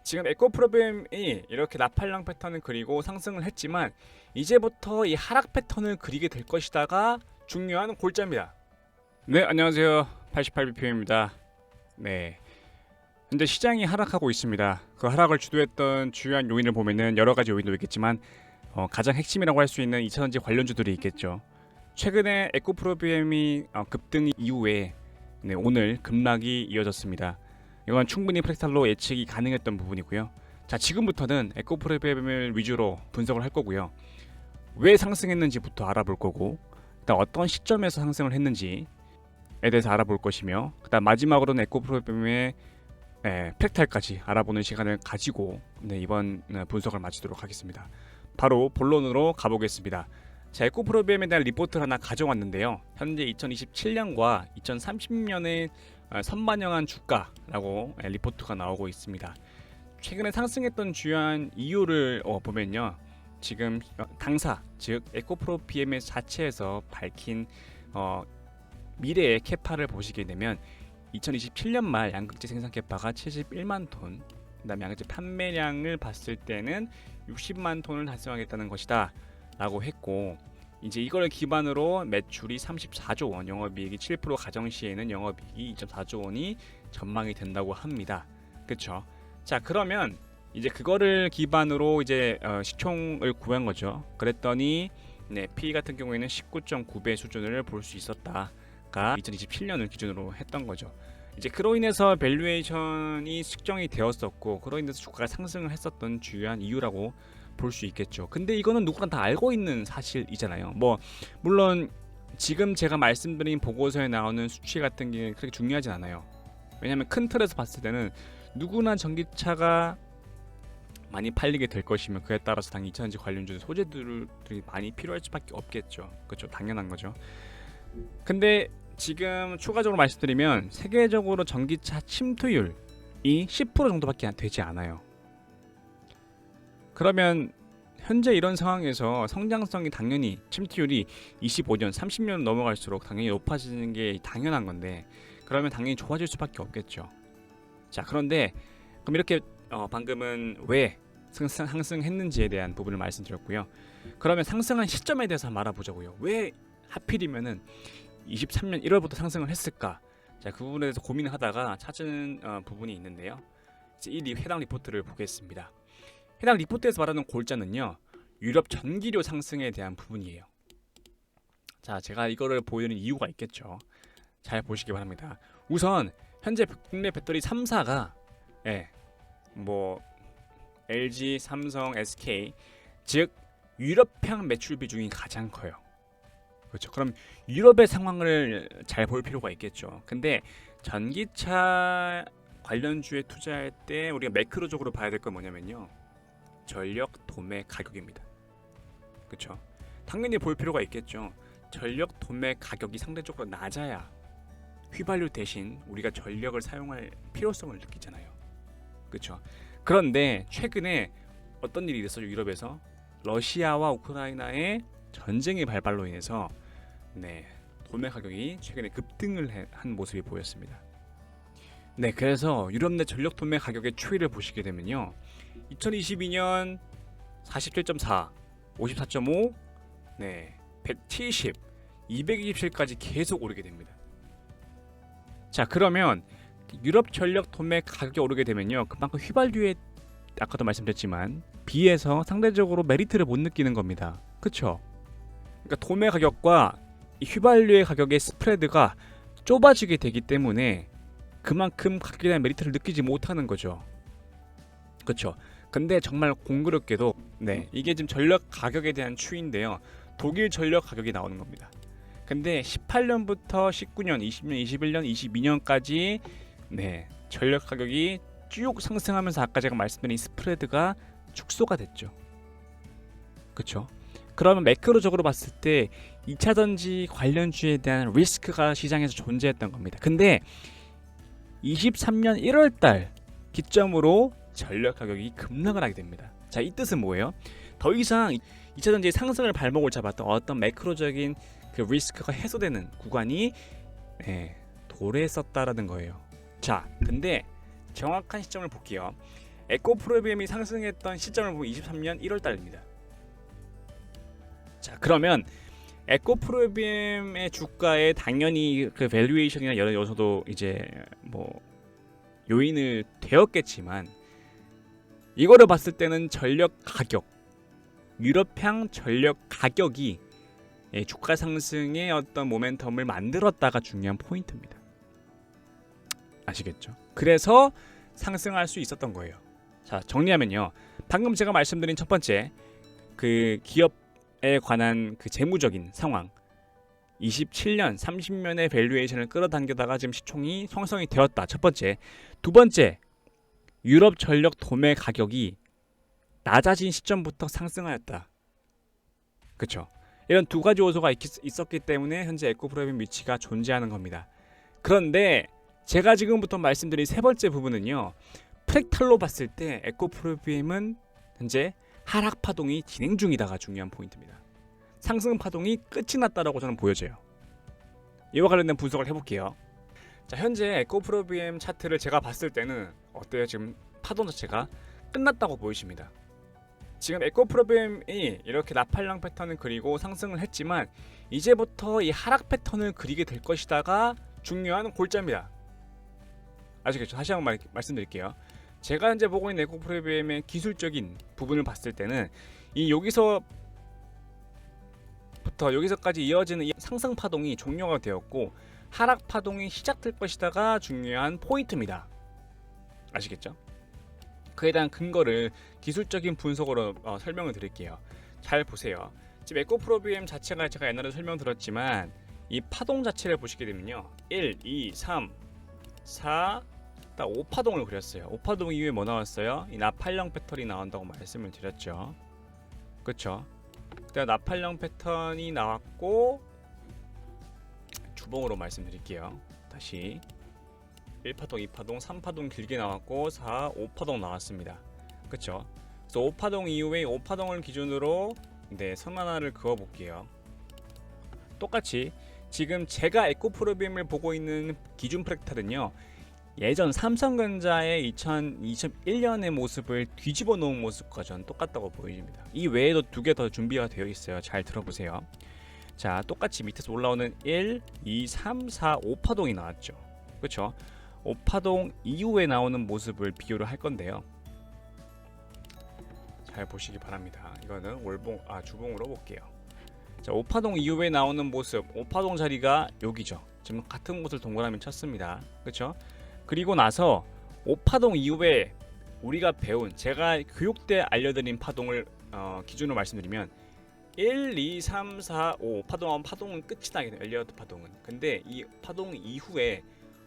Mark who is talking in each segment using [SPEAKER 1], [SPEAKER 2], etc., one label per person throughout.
[SPEAKER 1] 지금 에코프로빔이 이렇게 나팔랑 패턴을 그리고 상승을 했지만 이제부터 이 하락 패턴을 그리게 될 것이다가 중요한 골자입니다. 네, 안녕하세요. 88bpm입니다. 네, 현재 시장이 하락하고 있습니다. 그 하락을 주도했던 주요한 요인을 보면은 여러 가지 요인도 있겠지만 가장 핵심이라고 할 수 있는 2차전지 관련주들이 있겠죠. 최근에 에코프로비엠이 급등 이후에 오늘 급락이 이어졌습니다. 이건 충분히 프랙탈로 예측이 가능했던 부분이고요. 자, 지금부터는 에코프로비엠을 위주로 분석을 할 거고요. 왜 상승했는지부터 알아볼 거고, 일단 어떤 시점에서 상승을 했는지에 대해서 알아볼 것이며, 그다음 마지막으로는 에코프로비엠의 프랙탈까지 알아보는 시간을 가지고 이번 분석을 마치도록 하겠습니다. 바로 본론으로 가보겠습니다. 자, 에코프로비엠에 대한 리포트를 하나 가져왔는데요. 현재 2027년과 2030년의 선반영한 주가라고 리포트가 나오고 있습니다. 최근에 상승했던 주요한 이유를 보면요. 지금 당사, 즉 에코프로비엠 자체에서 밝힌 미래의 캐파를 보시게 되면 2027년 말 양극재 생산 캐파가 71만 톤, 그다음에 양극재 판매량을 봤을 때는 60만 톤을 달성하겠다는 것이다 라고 했고, 이제 이걸 기반으로 매출이 34조 원, 영업이익이 7% 가정 시에는 영업이익이 2.4조 원이 전망이 된다고 합니다. 그렇죠? 자, 그러면 이제 그거를 기반으로 이제 시총을 구한 거죠. 그랬더니 P 같은 경우에는 19.9배 수준을 볼 수 있었다가 2027년을 기준으로 했던 거죠. 이제 그로 인해서 밸류에이션이 측정이 되었었고, 그로 인해서 주가가 상승을 했었던 주요한 이유라고 볼 수 있겠죠. 근데 이거는 누구나 다 알고 있는 사실이잖아요. 물론 지금 제가 말씀드린 보고서에 나오는 수치 같은 게 그렇게 중요하진 않아요. 왜냐하면 큰 틀에서 봤을 때는 누구나 전기차가 많이 팔리게 될 것이며, 그에 따라서 당연히 2차전지 관련주 소재들이 많이 필요할 수밖에 없겠죠. 그렇죠, 당연한 거죠. 근데 지금 추가적으로 말씀드리면 세계적으로 전기차 침투율이 10% 정도밖에 되지 않아요. 그러면 현재 이런 상황에서 성장성이 당연히 침투율이 25년, 30년 넘어갈수록 당연히 높아지는 게 당연한 건데, 그러면 당연히 좋아질 수밖에 없겠죠. 자, 그런데 그럼 이렇게 방금은 왜 상승했는지에 대한 부분을 말씀드렸고요. 그러면 상승한 시점에 대해서 한번 알아보자고요. 왜 하필이면은 23년 1월부터 상승을 했을까? 자, 그 부분에 대해서 고민을 하다가 찾은 부분이 있는데요. 이제 이 해당 리포트를 보겠습니다. 해당 리포트에서 말하는 골자는요, 유럽 전기료 상승에 대한 부분이에요. 자, 제가 이거를 보이는 이유가 있겠죠. 잘 보시기 바랍니다. 우선 현재 국내 배터리 3사가 LG, 삼성, SK, 즉 유럽향 매출 비중이 가장 커요. 그렇죠. 그럼 유럽의 상황을 잘 볼 필요가 있겠죠. 근데 전기차 관련주에 투자할 때 우리가 매크로적으로 봐야 될 건 뭐냐면요, 전력 도매 가격입니다. 그렇죠. 당연히 볼 필요가 있겠죠. 전력 도매 가격이 상대적으로 낮아야 휘발유 대신 우리가 전력을 사용할 필요성을 느끼잖아요. 그렇죠. 그런데 최근에 어떤 일이 있었어요? 유럽에서 러시아와 우크라이나의 전쟁의 발발로 인해서 도매 가격이 최근에 급등을 한 모습이 보였습니다. 그래서 유럽 내 전력 도매 가격의 추이를 보시게 되면요, 2022년 47.4, 54.5, 170, 227까지 계속 오르게 됩니다. 자, 그러면 유럽 전력 도매 가격이 오르게 되면요, 그만큼 휘발유에 아까도 말씀드렸지만 비해서 상대적으로 메리트를 못 느끼는 겁니다. 그렇죠? 그러니까 도매 가격과 이 휘발유의 가격의 스프레드가 좁아지게 되기 때문에 그만큼 가격에 대한 메리트를 느끼지 못하는 거죠. 그렇죠? 근데 정말 공교롭게도 이게 지금 전력 가격에 대한 추이인데요, 독일 전력 가격이 나오는 겁니다. 근데 18년부터 19년, 20년, 21년, 22년까지 전력 가격이 쭉 상승하면서 아까 제가 말씀드린 스프레드가 축소가 됐죠. 그렇죠? 그러면 매크로적으로 봤을 때 2차전지 관련주에 대한 리스크가 시장에서 존재했던 겁니다. 근데 23년 1월달 기점으로 전력 가격이 급락을 하게 됩니다. 자, 이 뜻은 뭐예요? 더 이상 2차전지의 상승을 발목을 잡았던 어떤 매크로적인 그 리스크가 해소되는 구간이 도래했었다라는 거예요. 자, 근데 정확한 시점을 볼게요. 에코프로비엠이 상승했던 시점을 보면 23년 1월 달입니다. 자, 그러면 에코프로비엠의 주가에 당연히 그 밸류에이션이나 여러 요소도 이제 뭐 요인을 되었겠지만, 이거를 봤을 때는 전력 가격, 유럽향 전력 가격이 주가 상승의 어떤 모멘텀을 만들었다가 중요한 포인트입니다. 아시겠죠? 그래서 상승할 수 있었던 거예요. 자, 정리하면요, 방금 제가 말씀드린 첫 번째 그 기업에 관한 그 재무적인 상황, 27년, 30년의 밸류에이션을 끌어당겨다가 지금 시총이 형성이 되었다. 첫 번째. 두 번째, 유럽 전력 도매 가격이 낮아진 시점부터 상승하였다. 그렇죠? 이런 두 가지 요소가 있었기 때문에 현재 에코프로비엠 위치가 존재하는 겁니다. 그런데 제가 지금부터 말씀드린 세 번째 부분은요, 프랙탈로 봤을 때 에코프로비엠은 현재 하락 파동이 진행 중이다가 중요한 포인트입니다. 상승 파동이 끝이 났다라고 저는 보여져요. 이와 관련된 분석을 해볼게요. 자, 현재 에코프로비엠 차트를 제가 봤을 때는 어때요? 지금 파동 자체가 끝났다고 보이십니다. 지금 에코프로비엠이 이렇게 나팔랑 패턴을 그리고 상승을 했지만 이제부터 이 하락 패턴을 그리게 될 것이다가 중요한 골자입니다. 아시겠죠? 다시 한번 말씀드릴게요. 제가 현재 보고 있는 에코프로비엠의 기술적인 부분을 봤을 때는 이 여기서부터 여기서까지 이어지는 이 상승 파동이 종료가 되었고 하락 파동이 시작될 것이다가 중요한 포인트입니다. 아시겠죠? 그에 대한 근거를 기술적인 분석으로 설명을 드릴게요. 잘 보세요. 지금 에코프로비엠 자체가 제가 옛날에 설명드렸지만 이 파동 자체를 보시게 되면요, 1, 2, 3, 4, 딱 5파동을 그렸어요. 5파동 이후에 뭐 나왔어요? 이 나팔령 패턴이 나온다고 말씀을 드렸죠. 그렇죠? 그때 나팔령 패턴이 나왔고, 주봉으로 말씀드릴게요. 다시 1파동, 2파동, 3파동 길게 나왔고 4, 5파동 나왔습니다. 그쵸? 그래서 5파동 이후에 5파동을 기준으로 선 하나를 그어 볼게요. 똑같이 지금 제가 에코프로비엠을 보고 있는 기준 프랙탈은요, 예전 삼성전자의 2021년의 모습을 뒤집어 놓은 모습과 전 똑같다고 보입니다. 이 외에도 두 개 더 준비가 되어 있어요. 잘 들어보세요. 자, 똑같이 밑에서 올라오는 1, 2, 3, 4, 5파동이 나왔죠. 그렇죠? 5파동 이후에 나오는 모습을 비교를 할 건데요. 잘 보시기 바랍니다. 이거는 주봉으로 볼게요. 자, 5파동 이후에 나오는 모습, 5파동 자리가 여기죠. 지금 같은 곳을 동그라미 쳤습니다. 그렇죠? 그리고 나서 5파동 이후에 우리가 배운, 제가 교육 때 알려드린 파동을 기준으로 말씀드리면 1, 2, 3, 4, 5 파동은 끝이 나게 엘리어트 파동은. 근데 이 파동 이후에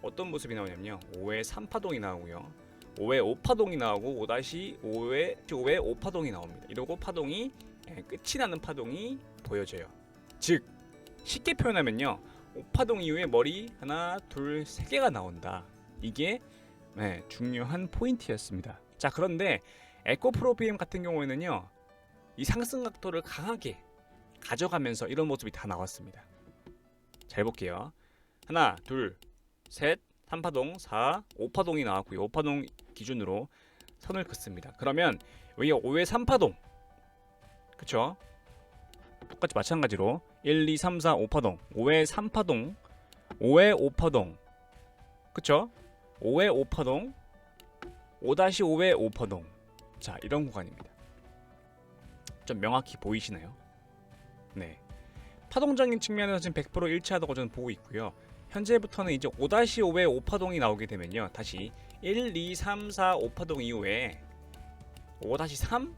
[SPEAKER 1] 어떤 모습이 나오냐면요, 5회 3파동이 나오고요, 5회 5파동이 나오고 5-5회 5파동이 나옵니다. 이러고 파동이 끝이 나는 파동이 보여져요. 즉 쉽게 표현하면요, 5파동 이후에 머리 하나, 둘, 세 개가 나온다. 이게 중요한 포인트였습니다. 자, 그런데 에코프로비엠 같은 경우에는요, 이 상승 각도를 강하게 가져가면서 이런 모습이 다 나왔습니다. 잘 볼게요. 하나, 둘, 셋, 3파동, 4, 5파동이 나왔고요. 5파동 기준으로 선을 긋습니다. 그러면 여기 5회 3파동, 그쵸? 똑같이 마찬가지로 1, 2, 3, 4, 5파동, 5회 3파동, 5회 5파동, 그쵸? 5회 5파동, 5-5회 5파동. 자, 이런 구간입니다. 좀 명확히 보이시나요? 네. 파동적인 측면에서 지금 100% 일치하다고 저는 보고 있고요. 현재부터는 이제 5-5회 5파동이 나오게 되면요, 다시 1, 2, 3, 4, 5파동 이후에 5-3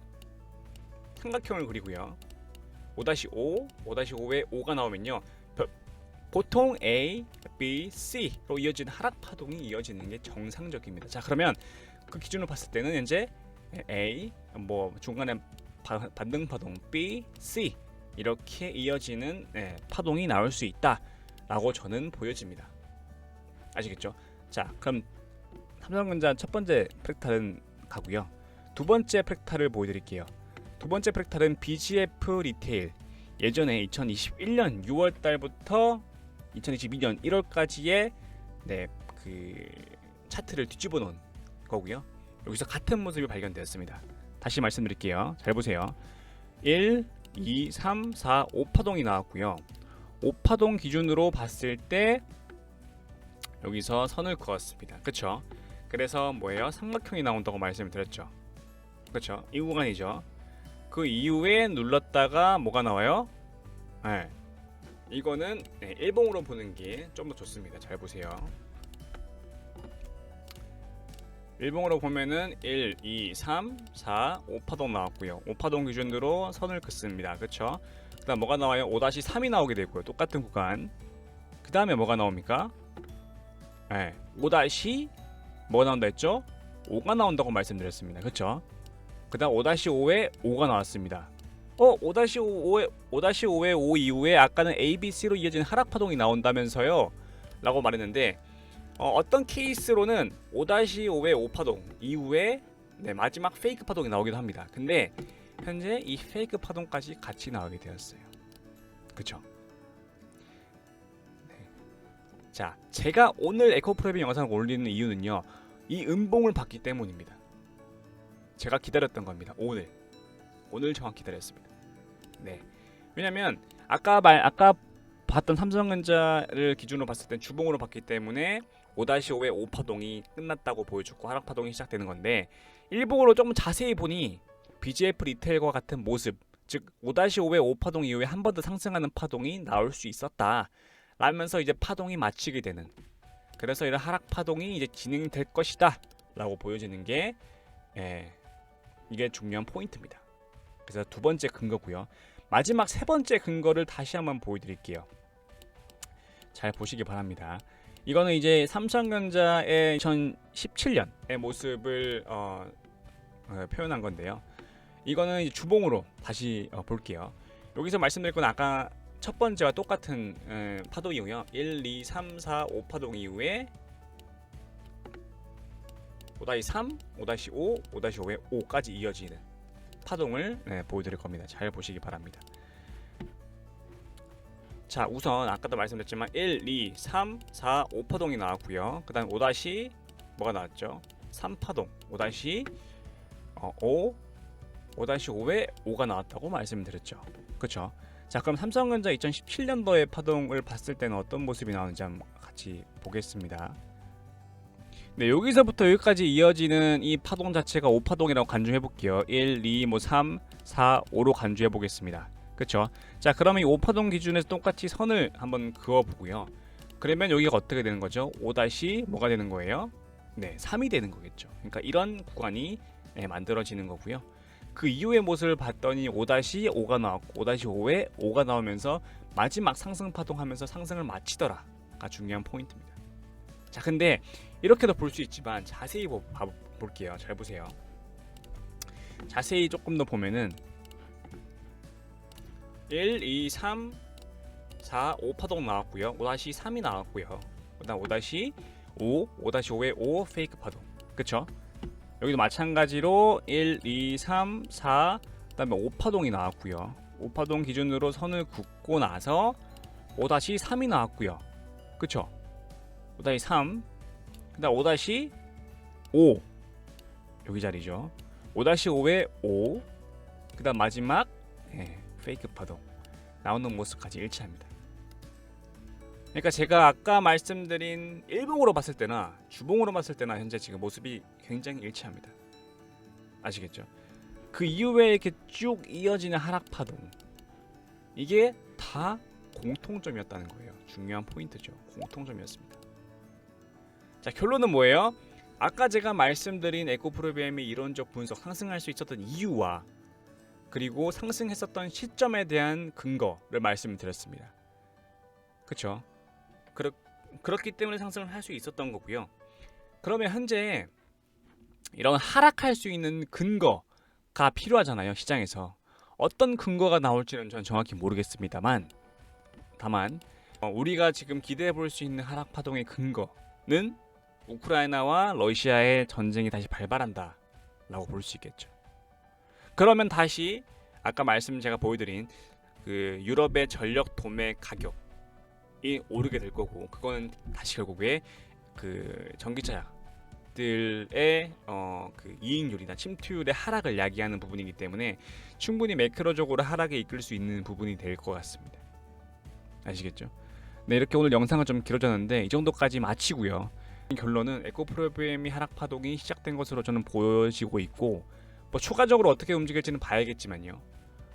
[SPEAKER 1] 삼각형을 그리고요, 5-5, 5-5회 5가 나오면요, 보통 A, B, C로 이어지는 하락 파동이 이어지는 게 정상적입니다. 자, 그러면 그 기준으로 봤을 때는 현재 A, 중간에 반등 파동, B, C 이렇게 이어지는 파동이 나올 수 있다라고 저는 보여집니다. 아시겠죠? 자, 그럼 삼성전자 첫 번째 프랙탈은 가고요. 두 번째 프랙탈을 보여드릴게요. 두 번째 프랙탈은 BGF 리테일. 예전에 2021년 6월 달부터 2022년 1월까지의 그 차트를 뒤집어 놓은 거고요. 여기서 같은 모습이 발견되었습니다. 다시 말씀드릴게요. 잘 보세요. 1, 2, 3, 4, 5파동이 나왔고요. 5파동 기준으로 봤을 때 여기서 선을 그었습니다. 그쵸? 그래서 뭐예요? 삼각형이 나온다고 말씀을 드렸죠. 그쵸? 이 구간이죠. 그 이후에 눌렀다가 뭐가 나와요? 네. 이거는 일봉으로 보는 게 좀 더 좋습니다. 잘 보세요. 일봉으로 보면은 1, 2, 3, 4, 5파동 나왔고요. 5파동 기준으로 선을 긋습니다. 그쵸? 그 다음 뭐가 나와요? 5-3이 나오게 되고요. 똑같은 구간. 그 다음에 뭐가 나옵니까? 5- 뭐가 나온다 했죠? 5가 나온다고 말씀드렸습니다. 그쵸? 그 다음 5-5에 5가 나왔습니다. 5-5에 5 이후에 아까는 A, B, C로 이어진 하락파동이 나온다면서요? 라고 말했는데 어떤 케이스로는 5-5의 5파동 이후에 마지막 페이크 파동이 나오기도 합니다. 근데 현재 이 페이크 파동까지 같이 나오게 되었어요. 그쵸? 네. 자, 제가 오늘 에코프랩의 영상을 올리는 이유는요, 이 음봉을 봤기 때문입니다. 제가 기다렸던 겁니다. 오늘 정확히 기다렸습니다. 네. 왜냐면 아까 봤던 삼성전자를 기준으로 봤을 땐 주봉으로 봤기 때문에 5-5의 5파동이 끝났다고 보여줬고 하락파동이 시작되는 건데, 일봉으로 좀 자세히 보니 BGF 리테일과 같은 모습, 즉 5-5의 5파동 이후에 한 번 더 상승하는 파동이 나올 수 있었다 라면서 이제 파동이 마치게 되는, 그래서 이런 하락파동이 이제 진행될 것이다 라고 보여지는 게 이게 중요한 포인트입니다. 그래서 두 번째 근거고요. 마지막 세 번째 근거를 다시 한번 보여드릴게요. 잘 보시기 바랍니다. 이거는 이제 삼성전자의 2017년의 모습을 표현한 건데요. 이거는 이제 주봉으로 다시 볼게요. 여기서 말씀드릴 건 아까 첫 번째와 똑같은 파동이고요. 1, 2, 3, 4, 5파동 이후에 5-3, 5-5, 5-5에 5까지 이어지는 파동을 보여드릴 겁니다. 잘 보시기 바랍니다. 자, 우선 아까도 말씀드렸지만 1, 2, 3, 4, 5파동이 나왔고요. 그 다음 5- 뭐가 나왔죠? 3파동 5-5, 5-5에 5가 나왔다고 말씀드렸죠. 그쵸? 자, 그럼 삼성전자 2017년도의 파동을 봤을 때는 어떤 모습이 나오는지 한번 같이 보겠습니다. 네, 여기서부터 여기까지 이어지는 이 파동 자체가 5파동이라고 간주해 볼게요. 1, 2, 3, 4, 5로 간주해 보겠습니다. 그쵸? 자, 그러면 이 5파동 기준에서 똑같이 선을 한번 그어 보고요. 그러면 여기가 어떻게 되는 거죠? 5- 뭐가 되는 거예요? 네, 3이 되는 거겠죠. 그러니까 이런 구간이 만들어지는 거고요. 그 이후의 모습을 봤더니 5-5가 나왔고 5-5에 5가 나오면서 마지막 상승 파동하면서 상승을 마치더라가 중요한 포인트입니다. 자, 근데 이렇게도 볼 수 있지만 자세히 볼게요. 잘 보세요. 자세히 조금 더 보면은 1, 2, 3, 4, 5파동 나왔고요. 5-3이 나왔고요. 그 다음 5-5, 5-5에 5 페이크 파동. 그쵸? 여기도 마찬가지로 1, 2, 3, 4, 그 다음에 5파동이 나왔고요. 5파동 기준으로 선을 긋고 나서 5-3이 나왔고요. 그쵸? 5-3, 그 다음 5-5 여기 자리죠. 5-5에 5, 그 다음 마지막 페이크 파동 나오는 모습까지 일치합니다. 그러니까 제가 아까 말씀드린 일봉으로 봤을 때나 주봉으로 봤을 때나 현재 지금 모습이 굉장히 일치합니다. 아시겠죠? 그 이후에 이렇게 쭉 이어지는 하락 파동, 이게 다 공통점이었다는 거예요. 중요한 포인트죠. 공통점이었습니다. 자, 결론은 뭐예요? 아까 제가 말씀드린 에코프로비엠의 이론적 분석, 상승할 수 있었던 이유와 그리고 상승했었던 시점에 대한 근거를 말씀드렸습니다. 그렇죠? 그렇기 때문에 상승을 할 수 있었던 거고요. 그러면 현재 이런 하락할 수 있는 근거가 필요하잖아요. 시장에서 어떤 근거가 나올지는 저는 정확히 모르겠습니다만, 다만 우리가 지금 기대해 볼 수 있는 하락 파동의 근거는 우크라이나와 러시아의 전쟁이 다시 발발한다 라고 볼 수 있겠죠. 그러면 다시 아까 제가 보여드린 그 유럽의 전력 도매 가격이 오르게 될 거고, 그거는 다시 결국에 그 전기차 주식들의 그 이익률이나 침투율의 하락을 야기하는 부분이기 때문에 충분히 매크로적으로 하락에 이끌 수 있는 부분이 될 것 같습니다. 아시겠죠? 네, 이렇게 오늘 영상은 좀 길어졌는데 이 정도까지 마치고요. 결론은 에코프로비엠이 하락 파동이 시작된 것으로 저는 보여지고 있고, 뭐 추가적으로 어떻게 움직일지는 봐야겠지만요.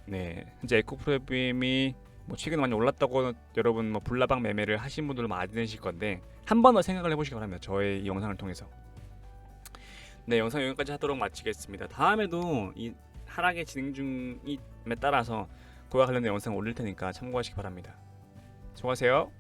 [SPEAKER 1] 네, 현재 에코프로비엠이 뭐 최근에 많이 올랐다고 여러분 뭐 불나방 매매를 하신 분들 많이 되실 건데 한 번 더 생각을 해보시기 바랍니다. 저의 이 영상을 통해서. 네, 영상 여기까지 하도록 마치겠습니다. 다음에도 이 하락의 진행 중임에 따라서 그와 관련된 영상 올릴 테니까 참고하시기 바랍니다. 수고하세요.